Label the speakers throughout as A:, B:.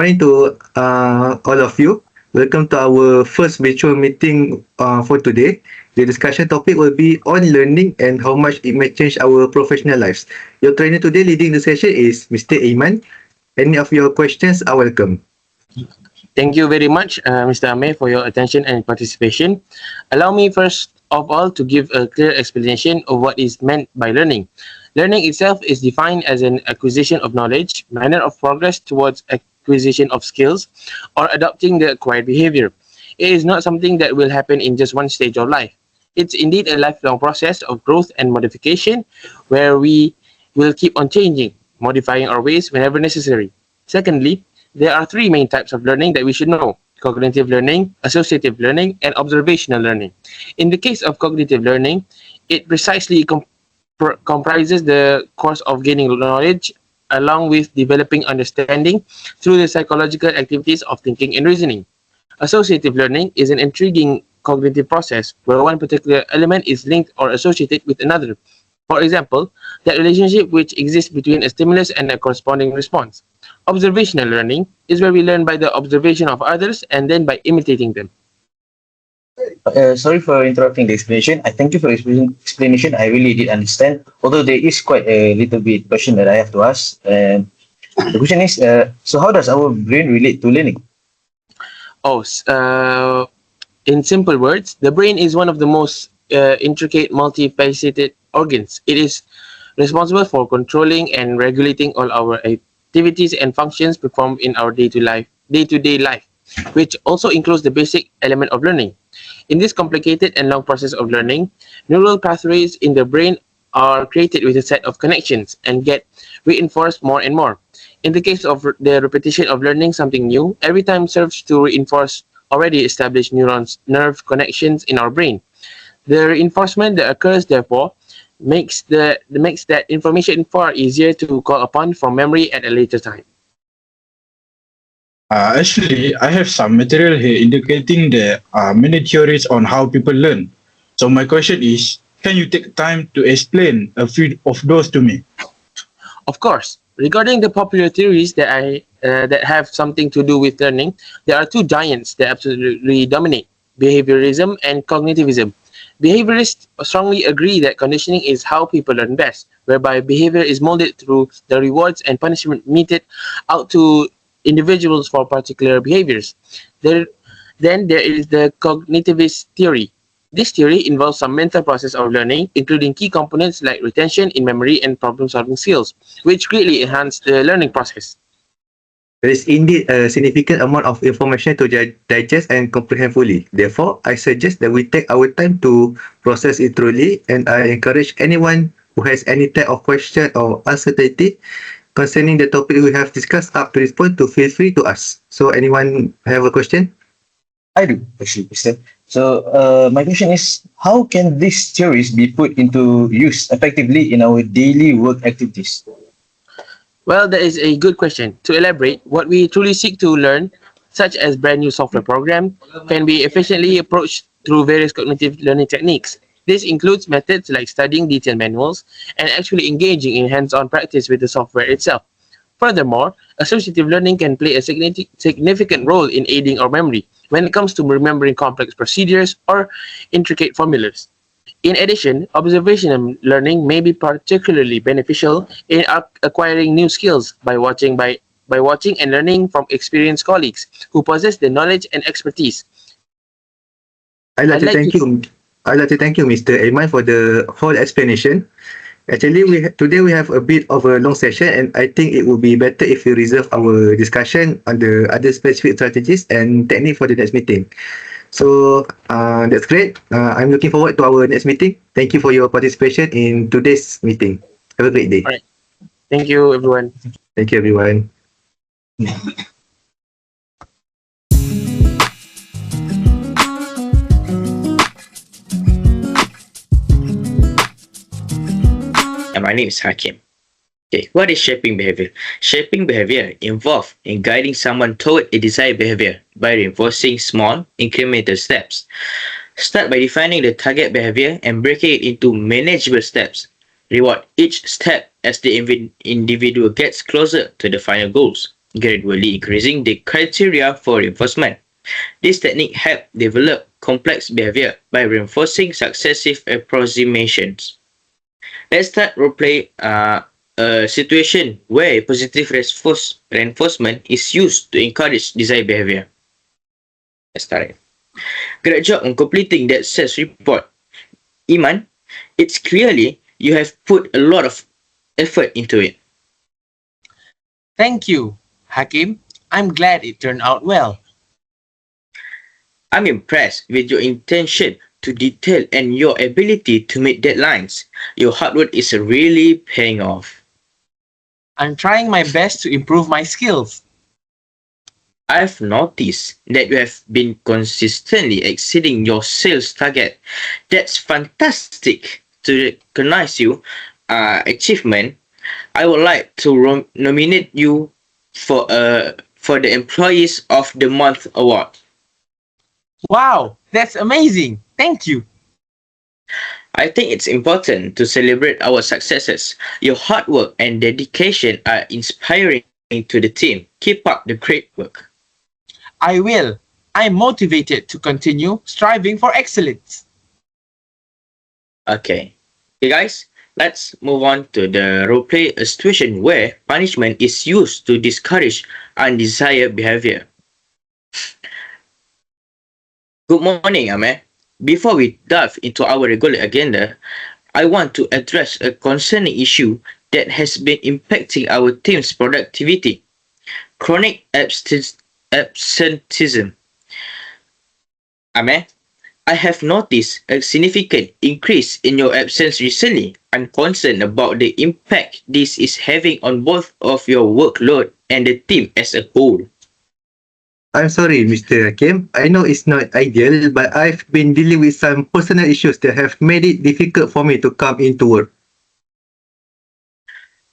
A: morning to all of you. Welcome to our first virtual meeting for today. The discussion topic will be on learning and how much it may change our professional lives. Your trainer today leading the session is Mr. Iman. Any of your questions are welcome.
B: Thank you very much, Mr. Amir, for your attention and participation. Allow me first of all to give a clear explanation of what is meant by learning. Learning itself is defined as an acquisition of knowledge, manner of progress towards acquisition of skills, or adopting the acquired behavior. It is not something that will happen in just one stage of life. It's indeed a lifelong process of growth and modification where we will keep on changing, modifying our ways whenever necessary. Secondly, there are three main types of learning that we should know: cognitive learning, associative learning, and observational learning. In the case of cognitive learning, it precisely comprises the course of gaining knowledge along with developing understanding through the psychological activities of thinking and reasoning. Associative learning is an intriguing cognitive process where one particular element is linked or associated with another. For example, that relationship which exists between a stimulus and a corresponding response. Observational learning is where we learn by the observation of others and then by imitating them.
C: Sorry for interrupting the explanation. I thank you for explanation. I really did understand. Although there is quite a little bit question that I have to ask. The question is, so how does our brain relate to learning?
B: In simple words, the brain is one of the most intricate, multifaceted organs. It is responsible for controlling and regulating all our activities and functions performed in our day-to-day life, which also includes the basic element of learning. In this complicated and long process of learning, neural pathways in the brain are created with a set of connections and get reinforced more and more. In the case of the repetition of learning something new, every time serves to reinforce already established nerve connections in our brain. The reinforcement that occurs, therefore, makes that information far easier to call upon from memory at a later time.
D: Actually, I have some material here indicating there are many theories on how people learn. So my question is, can you take time to explain a few of those to me?
B: Of course. Regarding the popular theories that have something to do with learning, there are two giants that absolutely dominate: behaviorism and cognitivism. Behaviorists strongly agree that conditioning is how people learn best, whereby behavior is molded through the rewards and punishment meted out to individuals for particular behaviors. Then there is the cognitivist theory. This theory involves some mental process of learning, including key components like retention in memory and problem-solving skills, which greatly enhance the learning process.
A: There is indeed a significant amount of information to digest and comprehend fully. Therefore, I suggest that we take our time to process it thoroughly, and I encourage anyone who has any type of question or uncertainty concerning the topic we have discussed up to this point to feel free to ask. So anyone have a question?
C: I do, actually, Mr. So my question is, how can these theories be put into use effectively in our daily work activities?
B: Well, that is a good question. To elaborate, what we truly seek to learn, such as brand new software program, can be efficiently approached through various cognitive learning techniques. This includes methods like studying detailed manuals and actually engaging in hands-on practice with the software itself. Furthermore, associative learning can play a significant role in aiding our memory when it comes to remembering complex procedures or intricate formulas. In addition, observational learning may be particularly beneficial in acquiring new skills by watching and learning from experienced colleagues who possess the knowledge and expertise.
A: I'd like to thank you, Mr. Iman, for the whole explanation. Actually, today we have a bit of a long session, and I think it would be better if we reserve our discussion on the other specific strategies and technique for the next meeting. So that's great. I'm looking forward to our next meeting. Thank you for your participation in today's meeting. Have a great day.
B: All right. Thank you, everyone.
A: Thank you, everyone.
E: And my name is Hakim. Okay, what is shaping behavior? Shaping behavior involves in guiding someone toward a desired behavior by reinforcing small, incremental steps. Start by defining the target behavior and breaking it into manageable steps. Reward each step as the individual gets closer to the final goals. gradually increasing the criteria for reinforcement. This technique helps develop complex behavior by reinforcing successive approximations. Let's start roleplay a situation where positive reinforcement is used to encourage desired behavior. Let's start it. Great job on completing that sales report. Iman, it's clearly you have put a lot of effort into it.
B: Thank you, Hakim. I'm glad it turned out well.
E: I'm impressed with your intention to detail and your ability to meet deadlines. Your hard work is really paying off.
B: I'm trying my best to improve my skills.
E: I've noticed that you have been consistently exceeding your sales target. That's fantastic to recognize you achievement. I would like to nominate you for the Employees of the Month award.
B: Wow, that's amazing. Thank you.
E: I think it's important to celebrate our successes. Your hard work and dedication are inspiring to the team. Keep up the great work.
B: I will. I'm motivated to continue striving for excellence.
E: Okay. Okay, guys, let's move on to the roleplay, a situation where punishment is used to discourage undesired behavior. Good morning, Amir. Before we dive into our regular agenda, I want to address a concerning issue that has been impacting our team's productivity: chronic absenteeism. Amir, I have noticed a significant increase in your absence recently. I'm concerned about the impact this is having on both of your workload and the team as a whole.
A: I'm sorry, Mr. Hakim. I know it's not ideal, but I've been dealing with some personal issues that have made it difficult for me to come into work.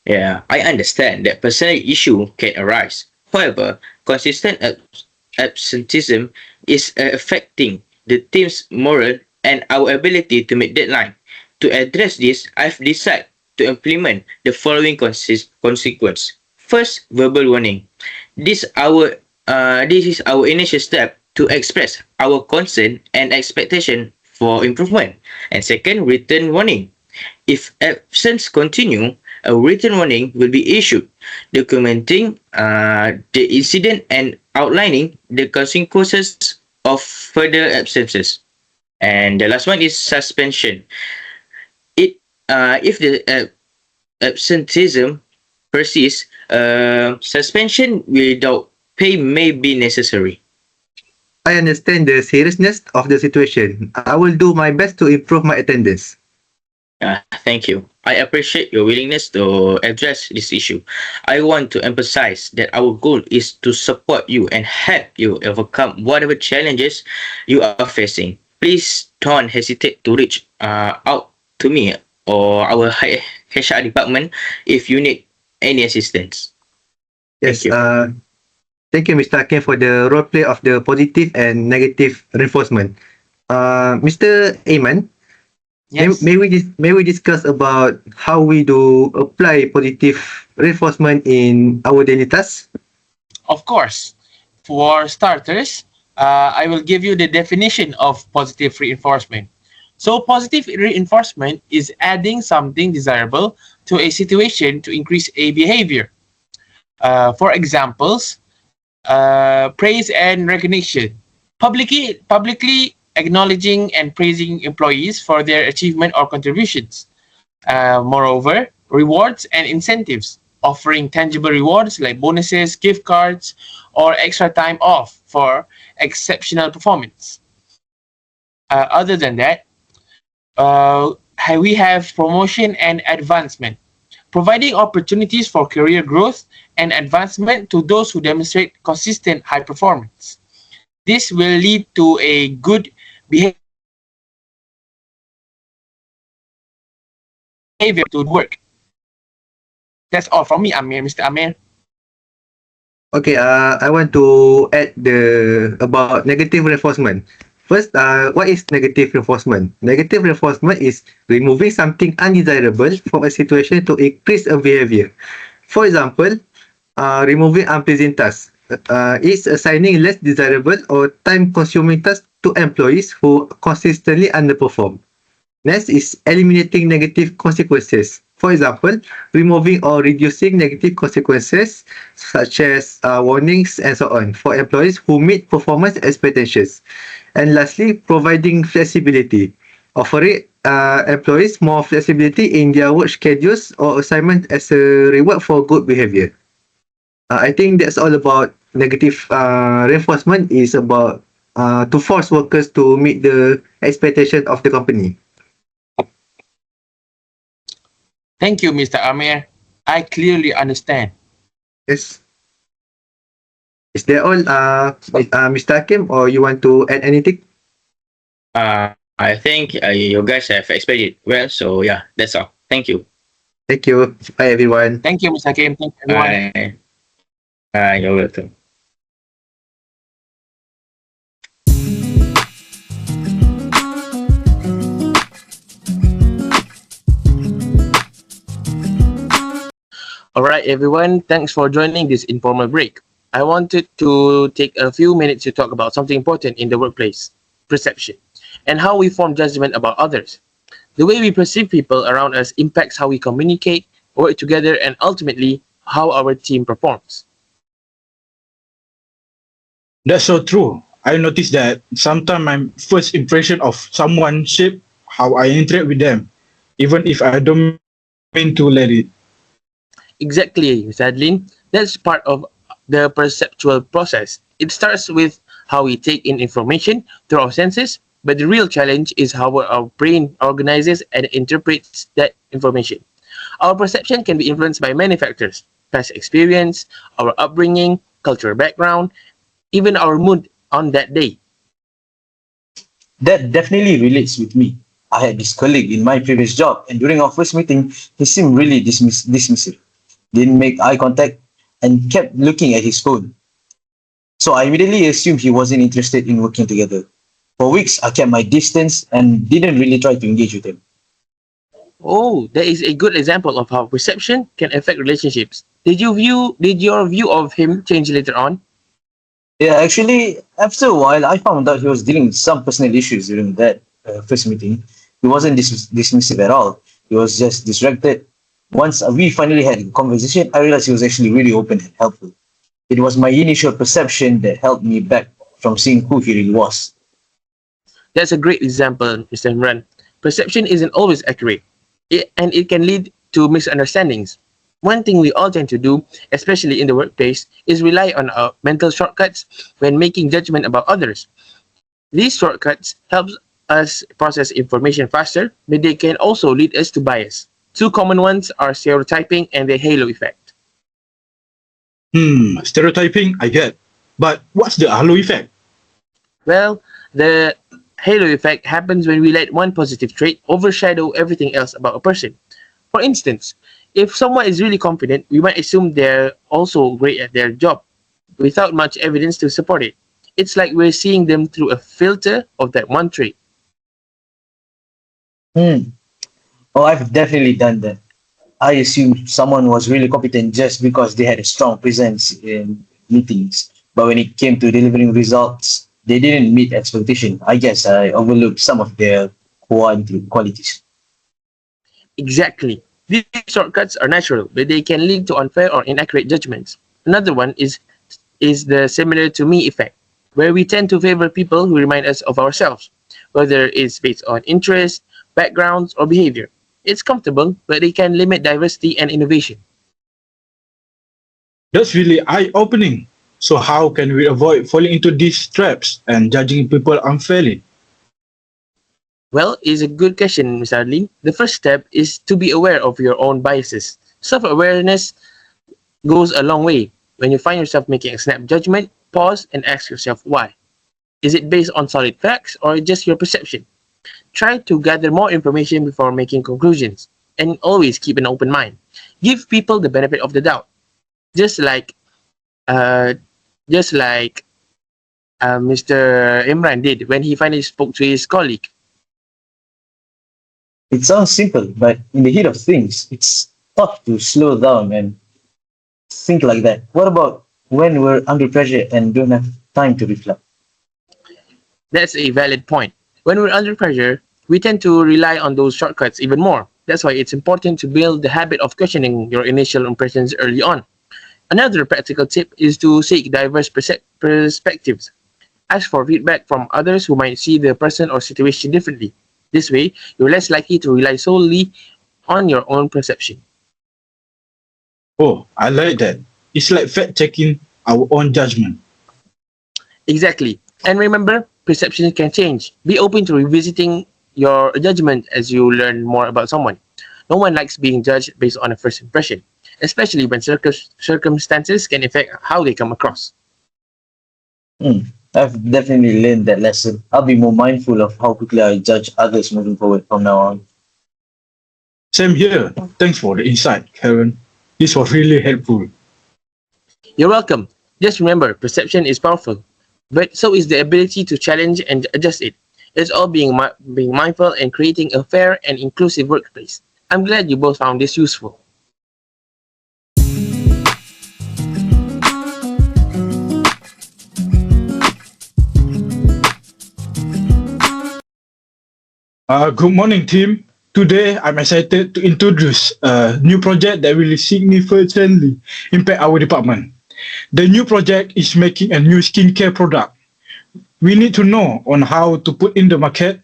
E: Yeah, I understand that personal issue can arise. However, consistent absenteeism is affecting the team's morale and our ability to meet deadline. To address this, I've decided to implement the following consequence. First, verbal warning. This is our initial step to express our concern and expectation for improvement. And second, written warning. If absence continue, a written warning will be issued, documenting the incident and outlining the consequences of further absences. And the last one is suspension. If the absenteeism persists, suspension without pay may be necessary.
A: I understand the seriousness of the situation. I will do my best to improve my attendance.
E: Thank you. I appreciate your willingness to address this issue. I want to emphasize that our goal is to support you and help you overcome whatever challenges you are facing. Please don't hesitate to reach out to me or our HR department if you need any assistance.
A: Yes,
E: Thank you.
A: thank you, Mr. Hakim, for the role play of the positive and negative reinforcement. Mr. Ayman,
B: Yes.
A: may we discuss about how we do apply positive reinforcement in our daily tasks?
B: Of course. For starters, I will give you the definition of positive reinforcement. So, positive reinforcement is adding something desirable to a situation to increase a behavior. For examples, praise and recognition. Publicly acknowledging and praising employees for their achievement or contributions. Moreover, rewards and incentives, offering tangible rewards like bonuses, gift cards, or extra time off for exceptional performance. Other than that, we have promotion and advancement, providing opportunities for career growth and advancement to those who demonstrate consistent high performance. This will lead to a good behavior to work. That's all from me, Amir, Mr. Amir.
A: Okay, I want to add about negative reinforcement. First, what is negative reinforcement? Negative reinforcement is removing something undesirable from a situation to increase a behavior. For example, removing unpleasant tasks. It's assigning less desirable or time-consuming tasks to employees who consistently underperform. Next is eliminating negative consequences. For example, removing or reducing negative consequences such as warnings and so on for employees who meet performance expectations. And lastly, providing flexibility. Offering employees more flexibility in their work schedules or assignment as a reward for good behavior. I think that's all about negative reinforcement is about to force workers to meet the expectation of the company.
B: Thank you, Mr. Amir. I clearly understand.
A: Yes. Is that all, Mr. Hakim, or you want to add anything?
E: I think you guys have explained it well. So yeah, that's all. Thank you.
A: Thank you. Bye, everyone.
B: Thank you, Mr. Hakim. Thank you, everyone.
E: Bye. You're welcome.
B: All right, everyone. Thanks for joining this informal break. I wanted to take a few minutes to talk about something important in the workplace, perception, and how we form judgment about others. The way we perceive people around us impacts how we communicate, work together, and ultimately how our team performs.
D: That's so true. I noticed that sometimes my first impression of someone shape how I interact with them, even if I don't mean to let it.
B: Exactly, Ms. Adeline. That's part of the perceptual process. It starts with how we take in information through our senses, but the real challenge is how our brain organizes and interprets that information. Our perception can be influenced by many factors: past experience, our upbringing, cultural background, even our mood on that day.
C: That definitely relates with me. I had this colleague in my previous job, and during our first meeting, he seemed really dismissive, didn't make eye contact, and kept looking at his phone. So I immediately assumed he wasn't interested in working together. For weeks, I kept my distance and didn't really try to engage with him.
B: Oh, that is a good example of how perception can affect relationships. Did your view of him change later on?
C: Yeah, actually, after a while, I found out he was dealing with some personal issues during that first meeting. He wasn't dismissive at all. He was just distracted. Once we finally had a conversation, I realized he was actually really open and helpful. It was my initial perception that held me back from seeing who he really was.
B: That's a great example, Mr. Imran. Perception isn't always accurate, and it can lead to misunderstandings. One thing we all tend to do, especially in the workplace, is rely on our mental shortcuts when making judgment about others. These shortcuts help us process information faster, but they can also lead us to bias. Two common ones are stereotyping and the halo effect.
D: Stereotyping, I get. But what's the halo effect?
B: Well, the halo effect happens when we let one positive trait overshadow everything else about a person. For instance, if someone is really confident, we might assume they're also great at their job without much evidence to support it. It's like we're seeing them through a filter of that one trait.
C: Hmm. Oh, I've definitely done that. I assumed someone was really competent just because they had a strong presence in meetings. But when it came to delivering results, they didn't meet expectation. I guess I overlooked some of their qualities.
B: Exactly. These shortcuts are natural, but they can lead to unfair or inaccurate judgments. Another one is the similar to me effect, where we tend to favor people who remind us of ourselves, whether it's based on interest, backgrounds, or behavior. It's comfortable, but it can limit diversity and innovation.
D: That's really eye-opening. So how can we avoid falling into these traps and judging people unfairly?
B: Well, it's a good question, Ms. Arlene. The first step is to be aware of your own biases. Self-awareness goes a long way. When you find yourself making a snap judgment, pause and ask yourself why. Is it based on solid facts or just your perception? Try to gather more information before making conclusions, and always keep an open mind. Give people the benefit of the doubt, just like uh, Mr. Imran did when he finally spoke to his colleague.
C: It sounds simple, but in the heat of things, it's tough to slow down and think like that. What about when we're under pressure and don't have time to reflect?
B: That's a valid point. When we're under pressure, we tend to rely on those shortcuts even more. That's why it's important to build the habit of questioning your initial impressions early on. Another practical tip is to seek diverse perspectives. Ask for feedback from others who might see the person or situation differently. This way, you're less likely to rely solely on your own perception.
D: Oh, I like that. It's like fact checking our own judgment.
B: Exactly. And remember, perception can change. Be open to revisiting your judgment as you learn more about someone. No one likes being judged based on a first impression, especially when circumstances can affect how they come across.
C: Hmm. I've definitely learned that lesson. I'll be more mindful of how quickly I judge others moving forward from now on.
D: Same here. Thanks for the insight, Karen. This was really helpful.
B: You're welcome. Just remember, perception is powerful, but so is the ability to challenge and adjust it. It's all being mindful and creating a fair and inclusive workplace. I'm glad you both found this useful.
D: Good morning, team. Today, I'm excited to introduce a new project that will significantly impact our department. The new project is making a new skincare product. We need to know on how to put in the market.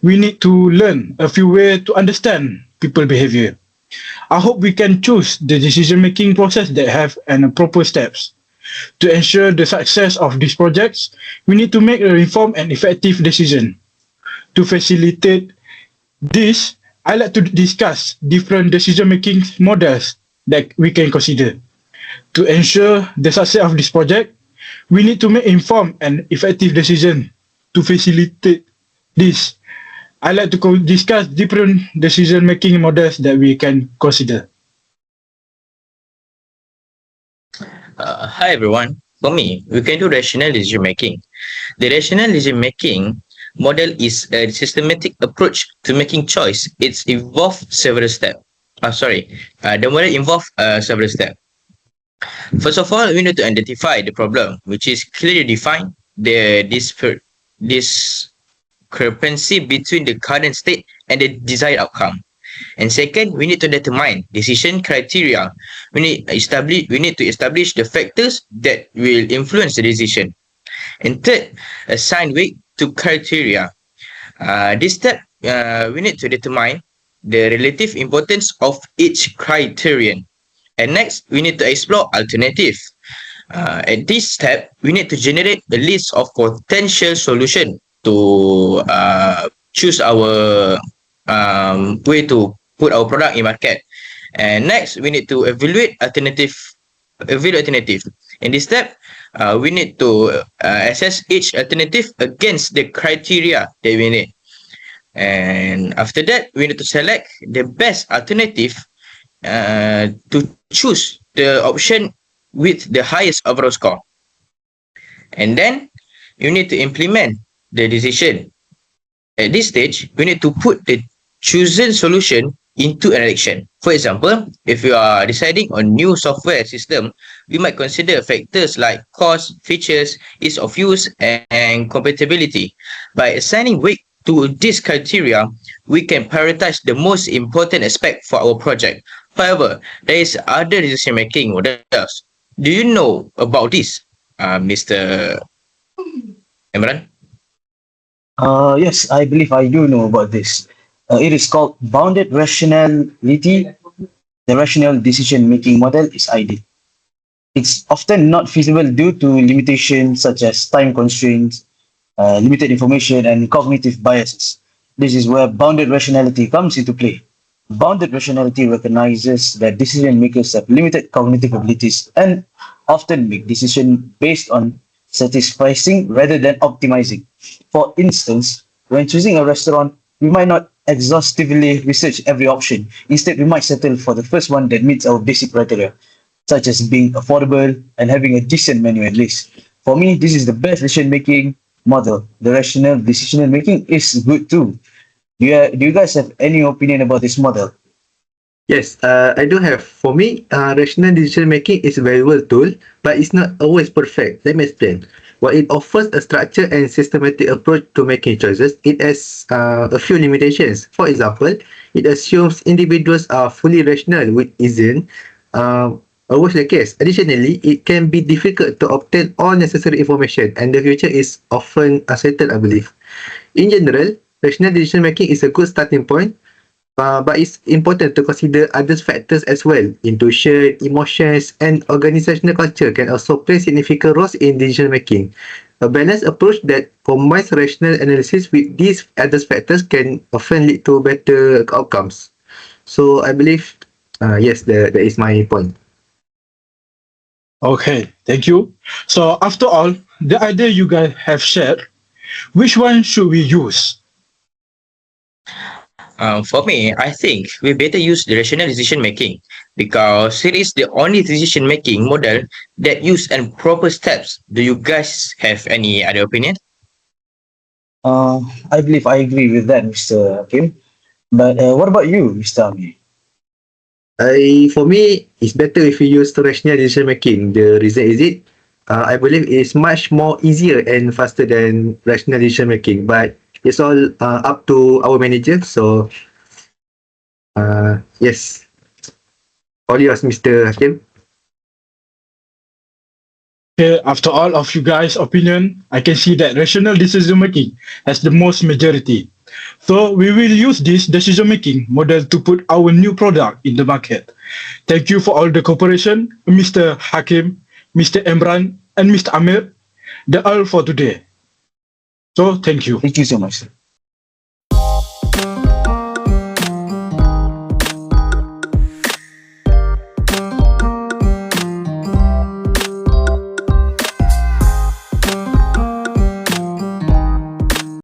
D: We need to learn a few ways to understand people behavior. I hope we can choose the decision-making process that have and proper steps. To ensure the success of these projects, we need to make an informed and effective decision. To facilitate this, I like to discuss different decision-making models that we can consider. To ensure the success of this project, we need to make informed and effective decisions. To facilitate this, I like to discuss different decision-making models that we can consider.
E: Hi everyone. For me, we can do rational decision making. The rational decision making model is a systematic approach to making choice. It's involved several steps. The model involves several steps. First of all, we need to identify the problem, which is clearly define the discrepancy between the current state and the desired outcome. And second, we need to determine decision criteria. We need to establish the factors that will influence the decision. And third, assign weight to criteria. This step, we need to determine the relative importance of each criterion. And next, we need to explore alternatives. At this step, we need to generate a list of potential solutions to choose our way to put our product in market. And next, we need to evaluate alternative. In this step, we need to assess each alternative against the criteria that we need. And after that, we need to select the best alternative to choose the option with the highest overall score. And then you need to implement the decision. At this stage, we need to put the chosen solution into an action. For example, if you are deciding on new software system, we might consider factors like cost, features, ease of use, and compatibility. By assigning weight to this criteria, we can prioritize the most important aspect for our project. However, there is other decision-making models. Do you know about this, Mr. Imran?
C: Yes, I believe I do know about this. It is called bounded rationality. The rational decision making model is ideal. It's often not feasible due to limitations such as time constraints, limited information, and cognitive biases. This is where bounded rationality comes into play. Bounded rationality recognizes that decision makers have limited cognitive abilities and often make decisions based on satisficing rather than optimizing. For instance, when choosing a restaurant, we might not exhaustively research every option. Instead, we might settle for the first one that meets our basic criteria, such as being affordable and having a decent menu at least. For me, this is the best decision making model. The rational decision making is good too. Do you guys have any opinion about this model?
A: Yes, I do have. For me, rational decision making is a valuable tool, but it's not always perfect. Let me explain. While it offers a structured and systematic approach to making choices, it has a few limitations. For example, it assumes individuals are fully rational, which isn't always the case. Additionally, it can be difficult to obtain all necessary information, and the future is often uncertain, I believe. In general, rational decision making is a good starting point, but it's important to consider other factors as well. Intuition, emotions, and organizational culture can also play significant roles in decision making. A balanced approach that combines rational analysis with these other factors can often lead to better outcomes. So I believe, yes, that is my point.
D: Okay, thank you. So after all, the idea you guys have shared, which one should we use?
E: For me, I think we better use the rational decision making because it is the only decision making model that use and proper steps. Do you guys have any other opinion?
C: I believe I agree with that, Mr. Kim. But what about you, Mr. Amir?
A: For me, it's better if you use rational decision making. The reason is I believe it's much more easier and faster than rational decision making. But it's all up to our manager. So yes, all yours, Mr. Hakim.
D: Okay, after all of you guys' opinion, I can see that rational decision making has the most majority. So we will use this decision making model to put our new product in the market. Thank you for all the cooperation, Mr. Hakim, Mr. Imran, and Mr. Amir. That's all for today. So thank you.
C: Thank you so much.